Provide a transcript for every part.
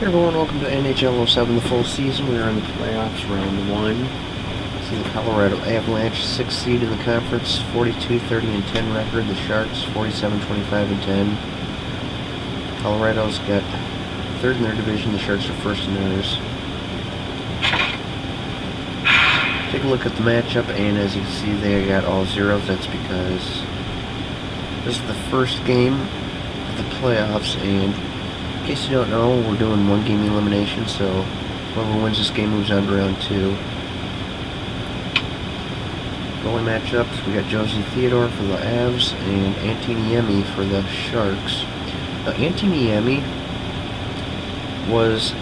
Hey everyone, welcome to NHL 07, the full season. We are in the playoffs, round 1. See the Colorado Avalanche, 6th seed in the conference, 42-30-10 record. The Sharks, 47-25-10. Colorado's got 3rd in their division. The Sharks are 1st in theirs. Take a look at the matchup, and as you can see, they got all zeros. That's because this is the first game of the playoffs, and in case you don't know, we're doing 1-game elimination, so whoever wins this game moves on to round 2. Goalie matchups, we got Josie Theodore for the Avs and Antiniemi for the Sharks. Now, Antiniemi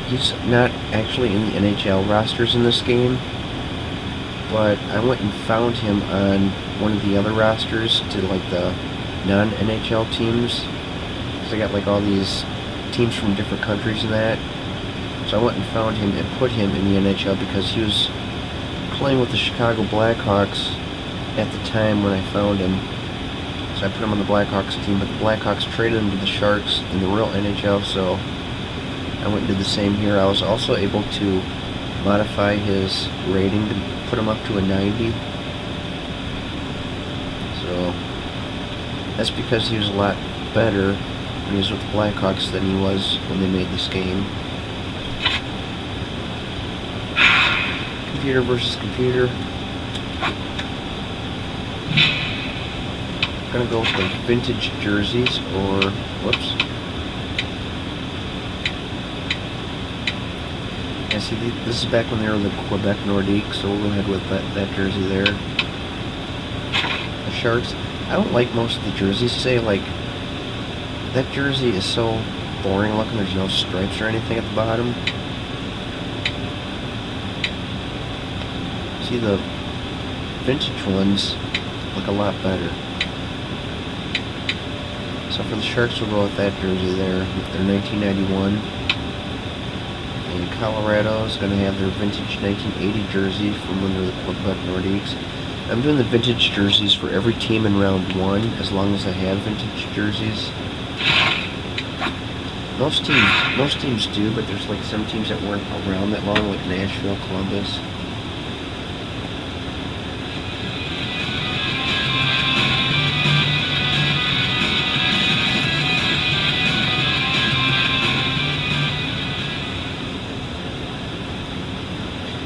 he's not actually in the NHL rosters in this game, but I went and found him on one of the other rosters to like the non-NHL teams. So I got like all these teams from different countries and that. So I went and found him and put him in the NHL because he was playing with the Chicago Blackhawks at the time when I found him. So I put him on the Blackhawks team, but the Blackhawks traded him to the Sharks in the real NHL, so I went and did the same here. I was also able to modify his rating to put him up to a 90. So that's because he was a lot better when he was with the Blackhawks than he was when they made this game. Computer versus computer. I'm gonna go with the vintage jerseys, or whoops. Yeah, see, this is back when they were the Quebec Nordique, so we'll go ahead with that jersey there. The Sharks, I don't like most of the jerseys. Say, like, that jersey is so boring looking, there's no stripes or anything at the bottom. See, the vintage ones look a lot better. So for the Sharks, we'll go with that jersey there, with their 1991. And Colorado is going to have their vintage 1980 jersey from when they were the Quebec Nordiques. I'm doing the vintage jerseys for every team in round 1, as long as I have vintage jerseys. Most teams do, but there's like some teams that weren't around that long, like Nashville, Columbus.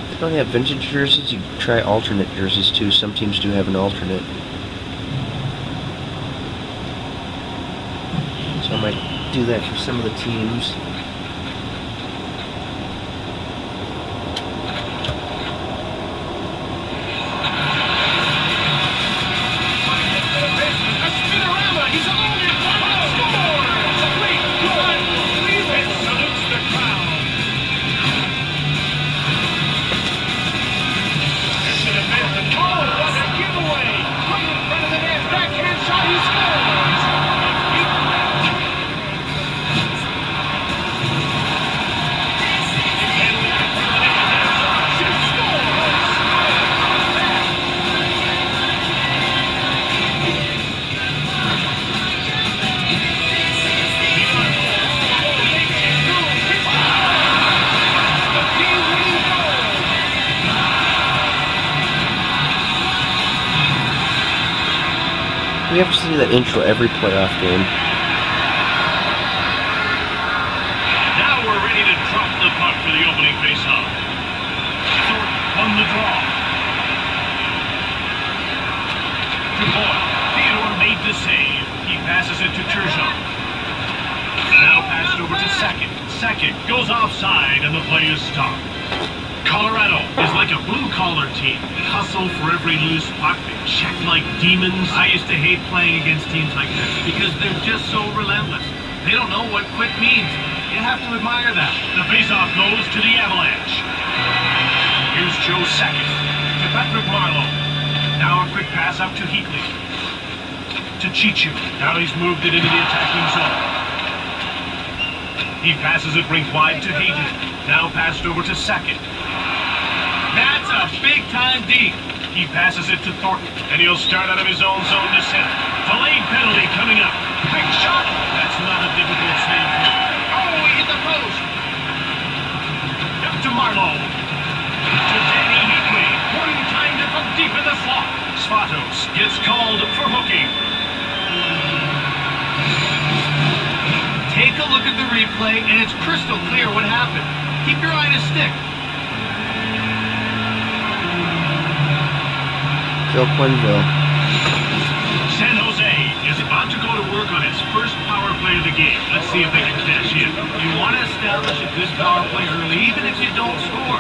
If you don't have vintage jerseys, you can try alternate jerseys too. Some teams do have an alternate. So I might do that for some of the teams. We have to see that intro every playoff game. Now we're ready to drop the puck for the opening faceoff. Thorpe won the draw. Dubois. Theodore made the save. He passes it to Turgeon. Now passed over to Second. Second goes offside and the play is stopped. Colorado is like a blue-collar team. They hustle for every loose puck. They check like demons. I used to hate playing against teams like this because they're just so relentless. They don't know what quit means. You have to admire that. The faceoff goes to the Avalanche. Here's Joe Second to Patrick Marleau. Now a quick pass up to Heatley. To Chichu. Now he's moved it into the attacking zone. He passes it rink wide to Hayden. Now passed over to Second. That's a big-time deep. He passes it to Thornton, and he'll start out of his own zone to center. Delayed penalty coming up. Quick shot. That's not a difficult save. Oh, he hit the post. at the replay, and it's crystal clear what happened. Keep your eye on his stick. Phil Quenneville. San Jose is about to go to work on its first power play of the game. Let's see if they can cash in. You want to establish a good power play early, even if you don't score.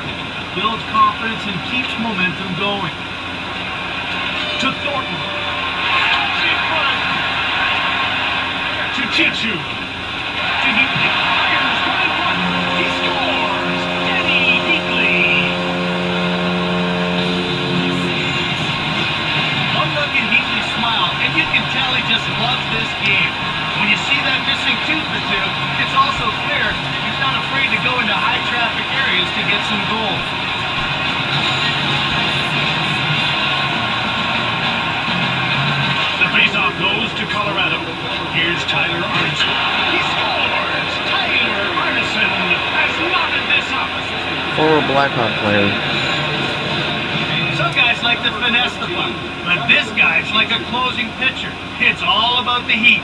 Builds confidence and keeps momentum going. To Thornton. To Chichu. To Heatley. Fires 1-1. He scores. Danny Heatley. One look at Heatley's smile, and you can tell he just loves this game. When you see that missing tooth or two, it's also clear he's not afraid to go into high traffic areas to get some goals. The faceoff goes to Colorado. Here's Tyler Arneson. He scores! Tyler Arneson has knotted this up. Former Blackhawk player. Some guys like to finesse the puck, but this guy's like a closing pitcher. It's all about the heat.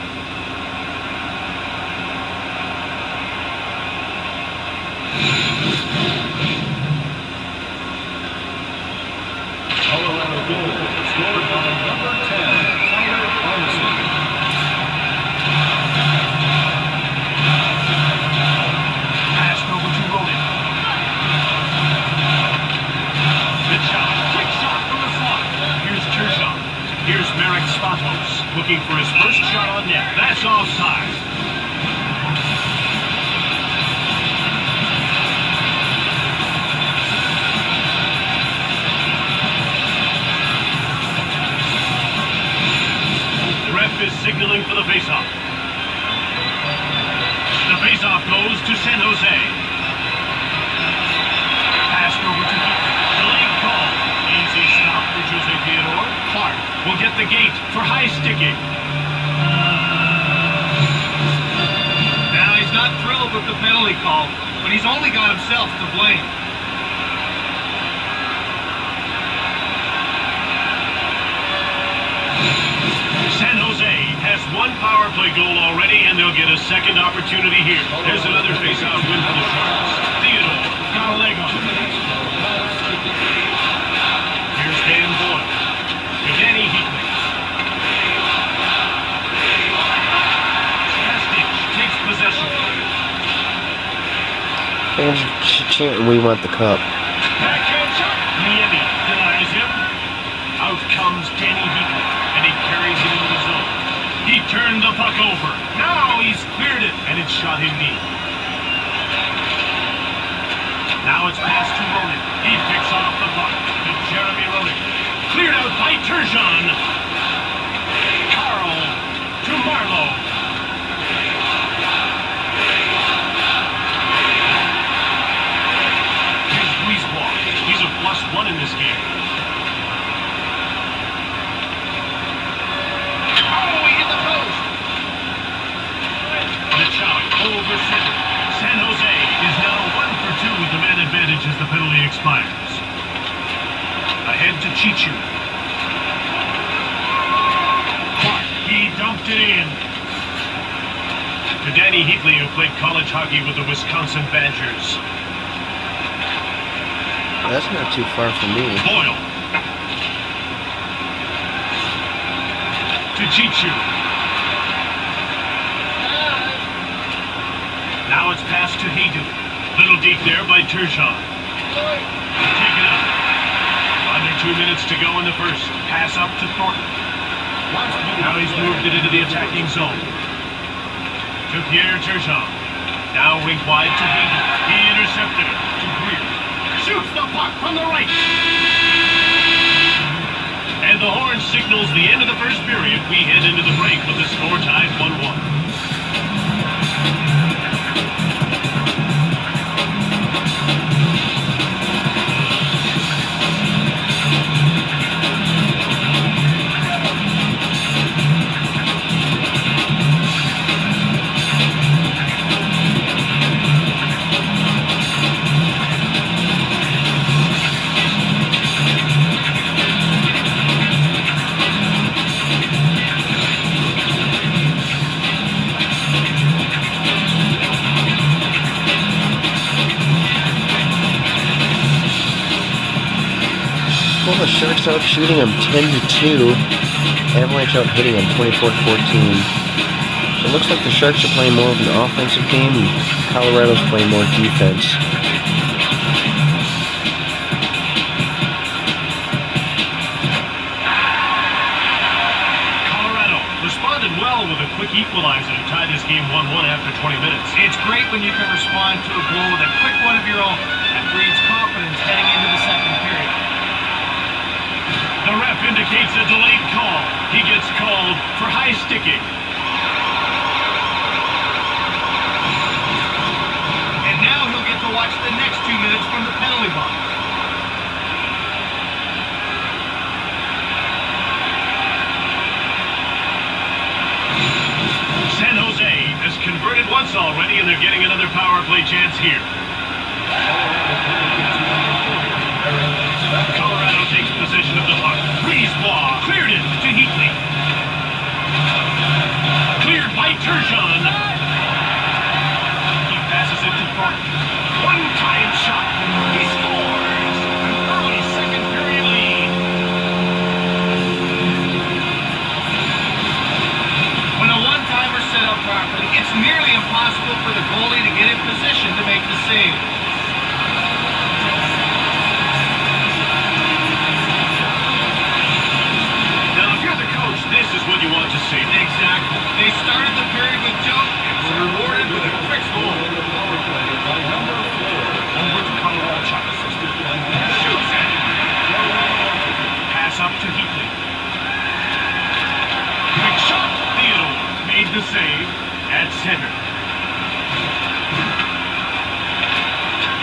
Colorado goal scored by number 10, Tyler Arneson. Passed over to Ronan. Good shot. Quick shot from the slot. Here's Kershaw. Here's Marek Spatos looking for his first shot on net. That's offside. Is signaling for the faceoff. The faceoff goes to San Jose. Passed over to Heatley. Delayed call. Easy stop for Jose Theodore. Clark will get the gate for high sticking. Now he's not thrilled with the penalty call, but he's only got himself to blame. San Jose has one power play goal already, and they'll get a second opportunity here. There's another face-off win for the Sharks. Theodore got a leg on it. Here's Dan Boyle. To Danny Heatley. Kastich takes possession. Fans chanting, "We want the cup." Backhand shot. Niemi denies him. Out comes Danny Heatley, and he carries it into the zone. He turned the puck over. Now he's cleared it, and it's shot in knee. Now it's passed to Ronan. He picks off the puck to Jeremy Ronan. Cleared out by Turgeon. Carl to Marlowe. Here's Brisebois. He's a +1 in this game. Over center. San Jose is now 1 for 2 with the man advantage as the penalty expires. Ahead to Chichu. Clark, he dumped it in. To Danny Heatley, who played college hockey with the Wisconsin Badgers. That's not too far from me. Boyle. To Chichu. Now it's passed to Haydu. Little deep there by Turgeon. Taken out. Under 2 minutes to go in the first. Pass up to Thornton. Now he's moved it into the attacking zone. To Pierre Turgeon. Now wink wide to Haydu. He intercepted it to Greer. Shoots the puck from the right. And the horn signals the end of the first period. We head into the break with the score tied 1-1. the Sharks out shooting them 10-2. Avalanche out hitting them 24-14. So it looks like the Sharks are playing more of an offensive game and Colorado's playing more defense. Colorado responded well with a quick equalizer to tie this game 1-1 after 20 minutes. It's great when you can respond to a goal with a quick one of your own. That breeds confidence heading into the second period. The ref indicates a delayed call. He gets called for high sticking. And now he'll get to watch the next 2 minutes from the penalty box. San Jose has converted once already, and they're getting another power play chance here. Colorado takes possession of the puck. Brisebois cleared it to Heatley. Cleared by Turgeon. He passes it to Thornton. One-time shot. He scores. An early second period lead. When a one-timer set up properly, it's nearly impossible for the goalie to get in position to make the save. This is what you want to see. Exactly. They started the period with junk and were rewarded with a quick goal. Over to Colorado. Shoots it. Pass up to Heatley. Quick shot. Theodore made the save at center.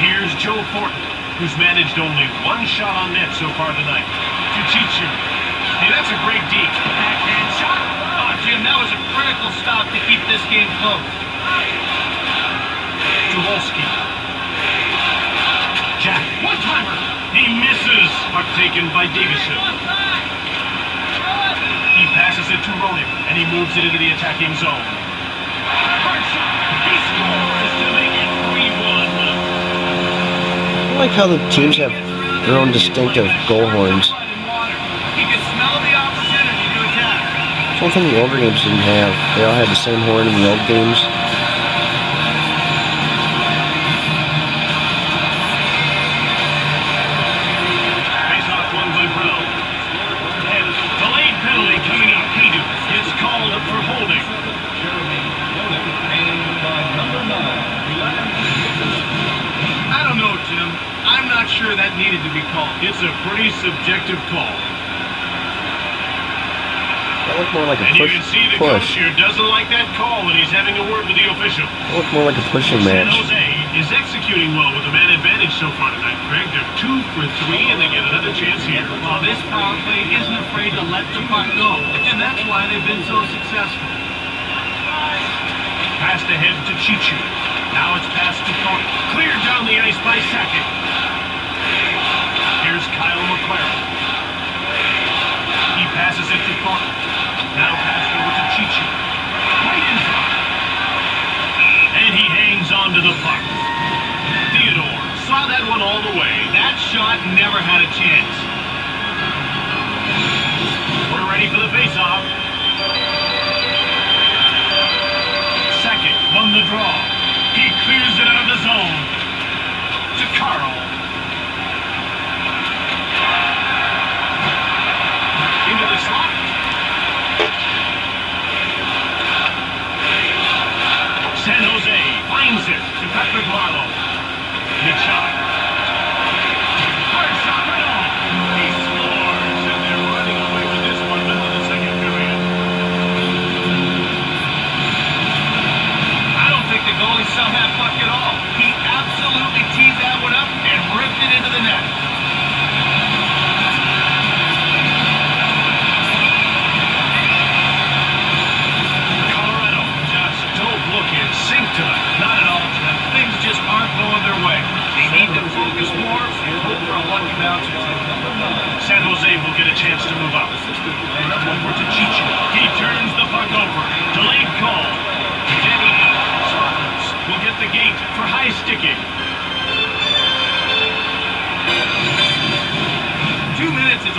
Here's Joe Thornton, who's managed only one shot on net so far tonight. To Chichu. Hey, that's a great deep. Backhand shot. Oh, Jim, that was a critical stop to keep this game close. Tuwolski. Jack, one-timer. He misses. Puck taken by Davison. He passes it to Ronan, and he moves it into the attacking zone. Hard shot. He scores to make it 3-1. I like how the teams have their own distinctive goal horns. It's one thing the older games didn't have. They all had the same horn in the old games. Face-off won by Brown. And delayed penalty coming up. Haydu gets called for holding. I don't know, Jim. I'm not sure that needed to be called. It's a pretty subjective call. That looked more like a And you can see the coach push. here doesn't like that call when he's having a word with the official. That looked more like a pushing San match. Jose is executing well with the man advantage so far tonight, Craig. They're 2 for 3, and they get another chance here. Well, this power play isn't afraid to let the puck go, and that's why they've been so successful. Passed ahead to Chichu. Now it's passed to Thornton. Cleared down the ice by Sackett. Here's Kyle McLaren. He passes it to Thornton. Now passed over to Chichu. Right in front. And he hangs on to the puck. Theodore saw that one all the way. That shot never had a chance. We're ready for the face-off. Second won the draw. He clears it out of the zone. To Carl. Into the slot. San Jose finds it to Patrick Marleau. Good shot. Hard shot right on. He scores, and they're running away with this one into the second period. I don't think the goalie saw that puck at all. He absolutely teed that one up and ripped it into the net. Colorado just don't look in sync tonight. Not at all, Jim. Things just aren't going their way. They need to focus more and hope for a lucky bounce or two. San Jose will get a chance to move up. Over to Chichu. He turns the puck over. Delayed call. Danny Sparkles will get the gate for high sticking. 2 minutes is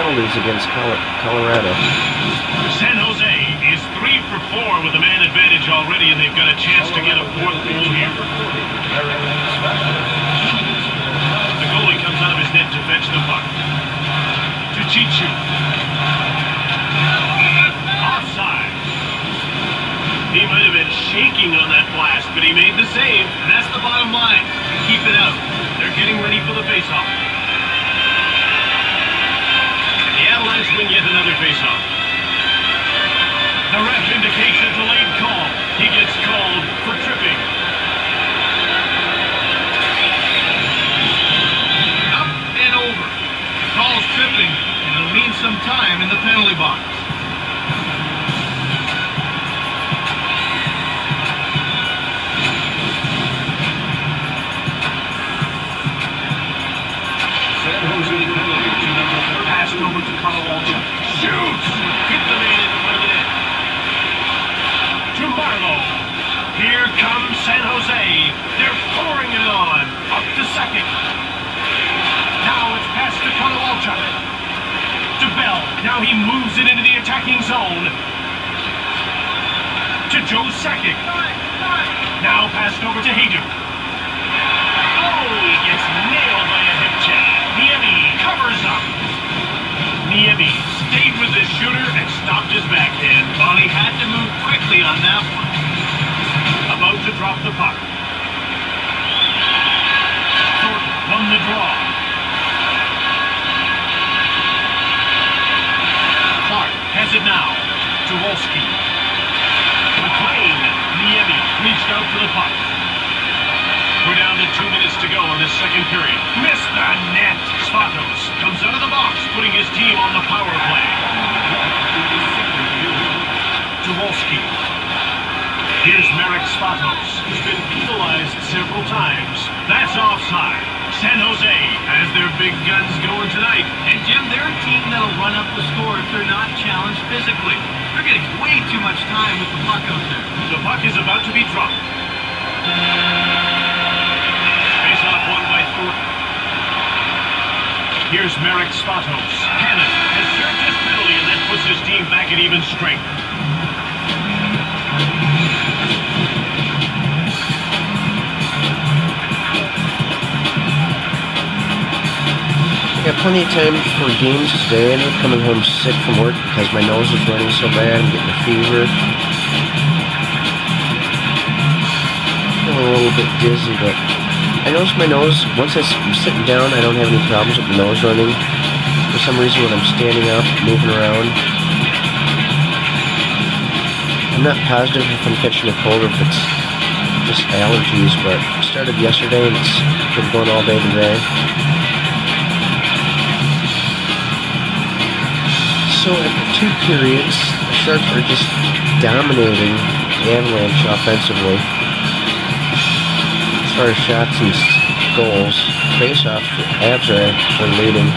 penalties against Colorado. San Jose is 3 for 4 with a man advantage already, and they've got a chance to get a 4th goal here. The goalie comes out of his net to fetch the puck. To Chichu. Offside. He might have been shaking on that blast, but he made the save. And that's the bottom line. Keep it out. They're getting ready for the faceoff. The Avalanche win yet another faceoff. The ref indicates a delayed call. He gets called for tripping. Up and over. Calls tripping, and it'll mean some time in the penalty box. Passed over to Colorado. Shoots! Hit the man in front of the net. To Marlowe. Here comes San Jose. They're pouring it on. Up to second. Now it's passed to Colorado. To Bell. Now he moves it into the attacking zone. To Joe Sakic. Now passed over to Haydu. Oh, he gets nailed by a hip check. Niemi covers up. Niemi stayed with the shooter and stopped his backhand. Well, he had to move quickly on that one. About to drop the puck. Thornton won the draw. Clark has it now. To Wolski. McLean. Niemi reached out for the puck. We're down to 2 minutes to go in this second period. Missed the net. Spatos comes out of the box, putting his team on the power play. Tuwolski. Here's Marek Spatos, who's been penalized several times. That's offside. San Jose has their big guns going tonight. And Jim, they're a team that'll run up the score if they're not challenged physically. They're getting way too much time with the puck out there. The puck is about to be dropped. Face-off won by Thornton. Here's Marek Spatos. Cannon has served his penalty, and that puts his team back at even strength. I got plenty of time for games today. I ended up coming home sick from work because my nose was running so bad. I'm getting a fever. Feeling a little bit dizzy, but I noticed my nose, once I'm sitting down, I don't have any problems with the nose running. For some reason, when I'm standing up, moving around, I'm not positive if I'm catching a cold or if it's just allergies, but it started yesterday and it's been going all day today. So after 2 periods, the Sharks are just dominating the Avalanche offensively. As far as shots and goals, face-off, the Avs are leading.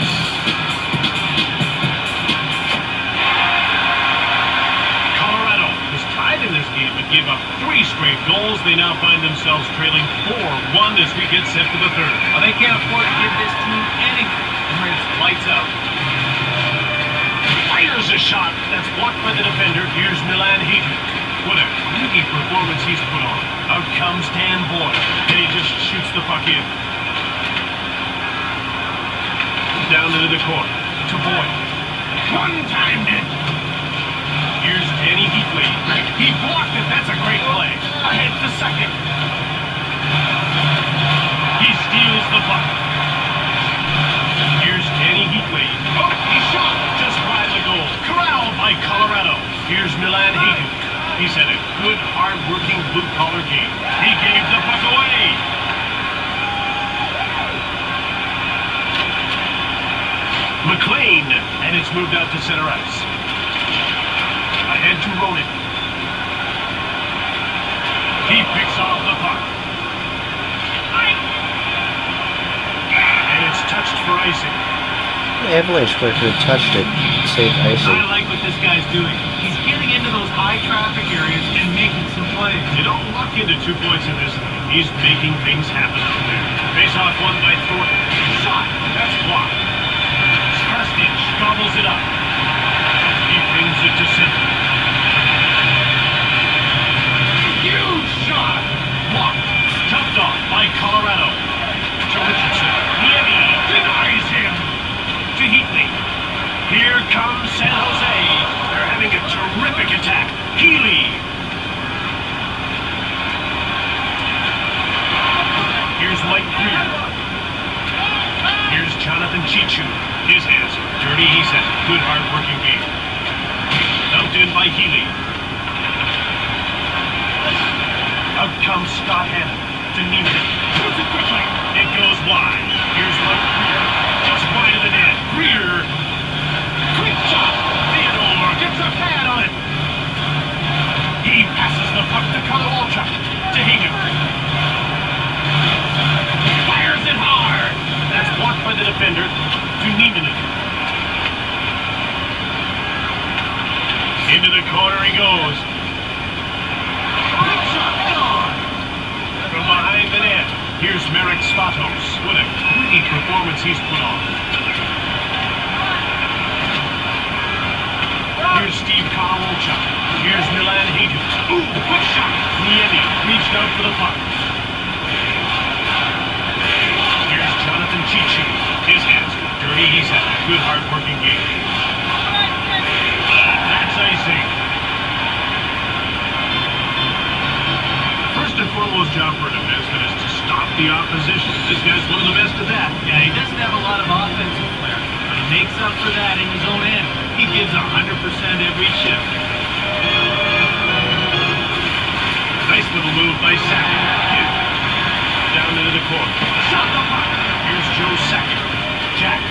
Colorado was tied in this game but gave up 3 straight goals. They now find themselves trailing 4-1 as we get set for the third. Well, they can't afford to give this team anything. It's lights out. Fires a shot that's blocked by the defender. Here's Milan Heaton. What a creepy performance he's put on. Out comes Dan Boyd, and he just shoots the puck in. Down into the corner to Boyd. One-timed it. Here's Danny Heatley. He blocked it. That's a great play. Ahead to second. He steals the puck. Here's Danny Heatley. Oh, he shot just by the goal. Corralled by Colorado. Here's Milan Heaton. He's had a good, hard-working, blue-collar game. He gave the puck away. McLean, and it's moved out to center ice. Ahead to Ronan. He picks off the puck. And it's touched for icing. The Avalanche player could have touched it, saved icing. I like what this guy's doing. He's getting into those high-traffic areas and making some plays. You don't luck into 2 points in this thing. He's making things happen out there. Face-off won by Thornton. Shot. That's blocked. Krasnich gobbles it up. He pins it to center. Huge shot! Blocked. Jumped off by Colorado. To Richardson. Niemi denies him. To Heatley. Here comes San Jose. They're having a terrific attack. Healy. Here's Mike Greer. Here's Jonathan Chichu. His hands dirty, he said. Good hard-working game. Dumped in by Healy. Out comes Scott Hannon to Neiman. Shoots it quickly. It goes wide. Here's Mike Greer. Just wide of the net. Greer. Quick shot. Theodore gets a pad on it. He passes the puck to Kolowalchuk. To Hager. Fires it hard. That's blocked by the defender. To Neiman. Into the corner he goes. Quick shot. Head on. From behind the net. Here's Marek Spatos. What a gritty performance he's put on. Here's Steve Kolowalchuk. Here's Milan Hagen. Ooh, quick shot. Niemi reached out for the puck. Here's Jonathan Chichu. His hands dirty. He's had a good hard-working game. That's icing. First and foremost job for a defenseman is to stop the opposition. This guy's one of the best at that. Yeah, he doesn't have a lot of offensive flair, but he makes up for that in his own end. He gives 100% every shift. Nice little move by Sackett. Down into the corner. Shot the puck. Here's Joe Sackett. Jack.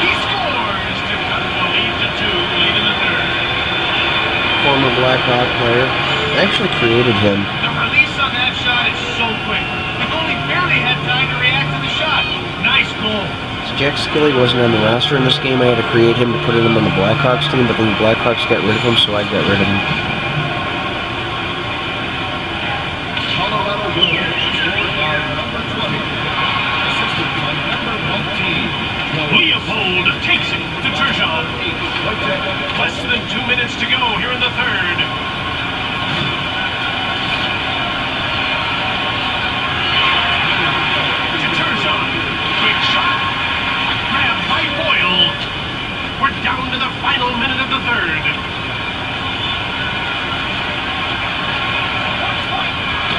He scores to cut the lead to 2 late in the third. Former Blackhawk player. Actually created him. The release on that shot is so quick. The goalie barely had time to react to the shot. Nice goal. So Jack Skilly wasn't on the roster in this game. I had to create him to put him on the Blackhawks team, but then the Blackhawks got rid of him, so I got rid of him. Colorado goal scored by number 20. Assisted by number 19. Leopold takes it to Turgeon. Less than 2 minutes to go here in the third. To Turgeon. Quick shot. Grabbed by Boyle. We're down to the final minute of the third.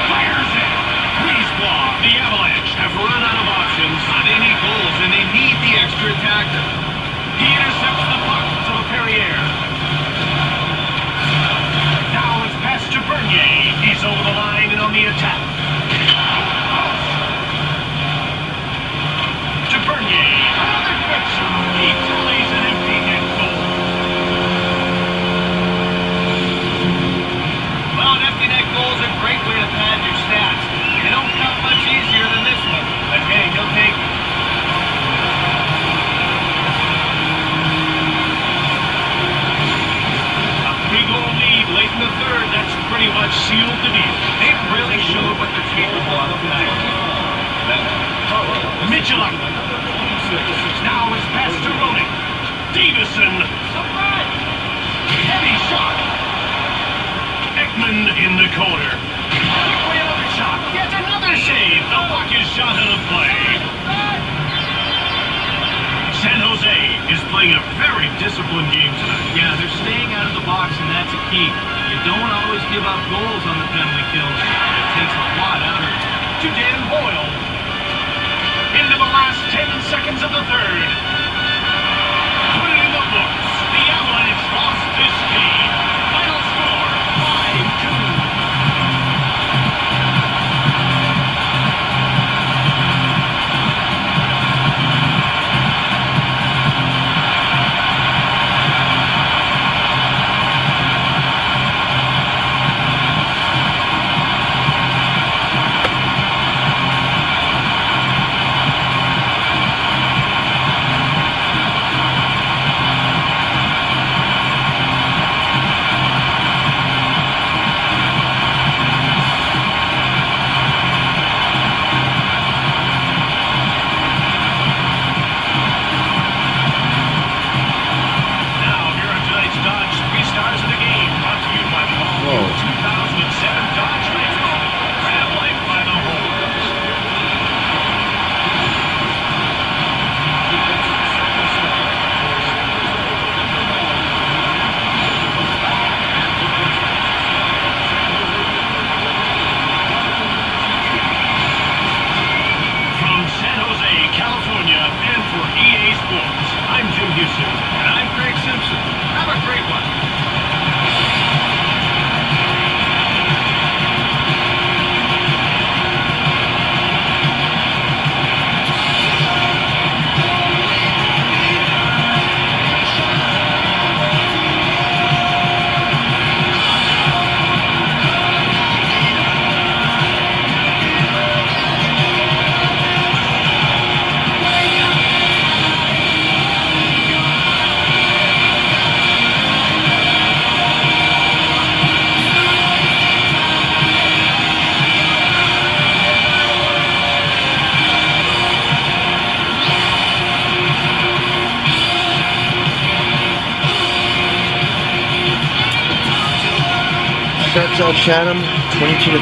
Fires it. Brisebois. The Avalanche have run out of options. They need goals, and they need the extra attacker. He intercepts the puck to Perrier. Now it's passed to Bernier. He's over the line and on the attack. To Bernier. Another quick shot. He tallies an empty net goal. Well, an empty net goal is a great way to pad your stats. They don't come much easier than this one. But hey, he'll take it. A 3-goal lead late in the third. That's pretty much sealed the deal. They've really showed what they're capable of tonight. Mitchell. Now it's passed to Roenick. Davison. Heavy shot. Ekman in the corner. Quickly another shot. Gets another save. The puck is shot out of play. San Jose is playing a very disciplined game tonight. Yeah, they're staying out of the box, and that's a key. You don't always give up goals on the penalty kills. It takes a lot out of it. To Dan Boyle. Into the last 10 seconds of the third. Put it in the books. The Avalanche lost this game. Final score, 5-2. Sharks outshot them 22-13.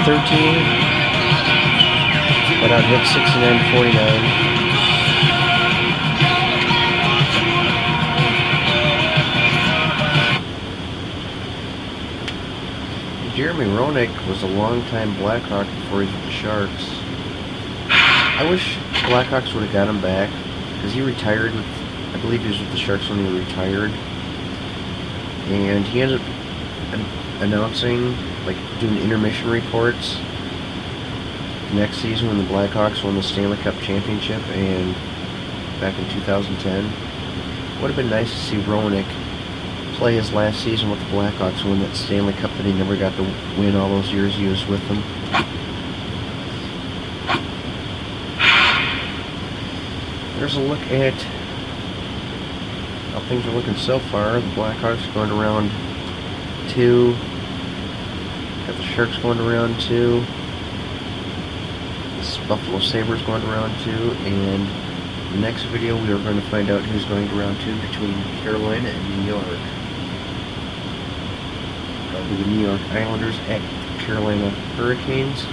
But out hit 69-49. Jeremy Roenick was a long-time Blackhawk before he was with the Sharks. I wish the Blackhawks would have got him back, because he retired with, I believe he was with the Sharks when he retired. And he ended up announcing, like doing intermission reports next season when the Blackhawks won the Stanley Cup championship and back in 2010. Would have been nice to see Roenick play his last season with the Blackhawks and win that Stanley Cup that he never got to win all those years he was with them. There's a look at how things are looking so far. The Blackhawks going to round 2. Got the Sharks going to round 2. This Buffalo Sabres going to round 2. And in the next video we are going to find out who's going to round 2 between Carolina and New York. Probably the New York Islanders at Carolina Hurricanes.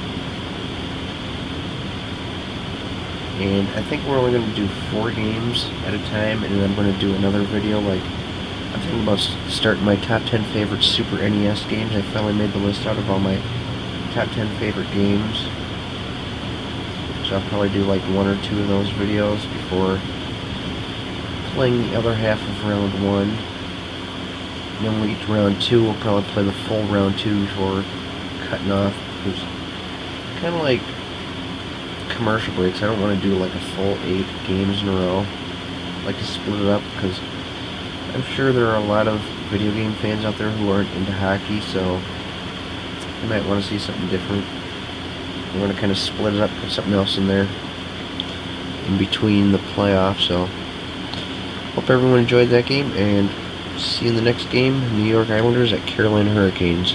And I think we're only going to do 4 games at a time, and then I'm going to do another video. Like, I'm thinking about starting my top 10 favorite Super NES games. I finally made the list out of all my top 10 favorite games. So I'll probably do like 1 or 2 of those videos before playing the other half of round 1. And then when we get to round 2, we'll probably play the full round 2 before cutting off. It's kind of like commercial breaks. I don't want to do like a full 8 games in a row. I like to split it up because I'm sure there are a lot of video game fans out there who aren't into hockey, so you might want to see something different. I'm going to kind of split it up, put something else in there in between the playoffs. So hope everyone enjoyed that game, and see you in the next game. New York Islanders at Carolina Hurricanes.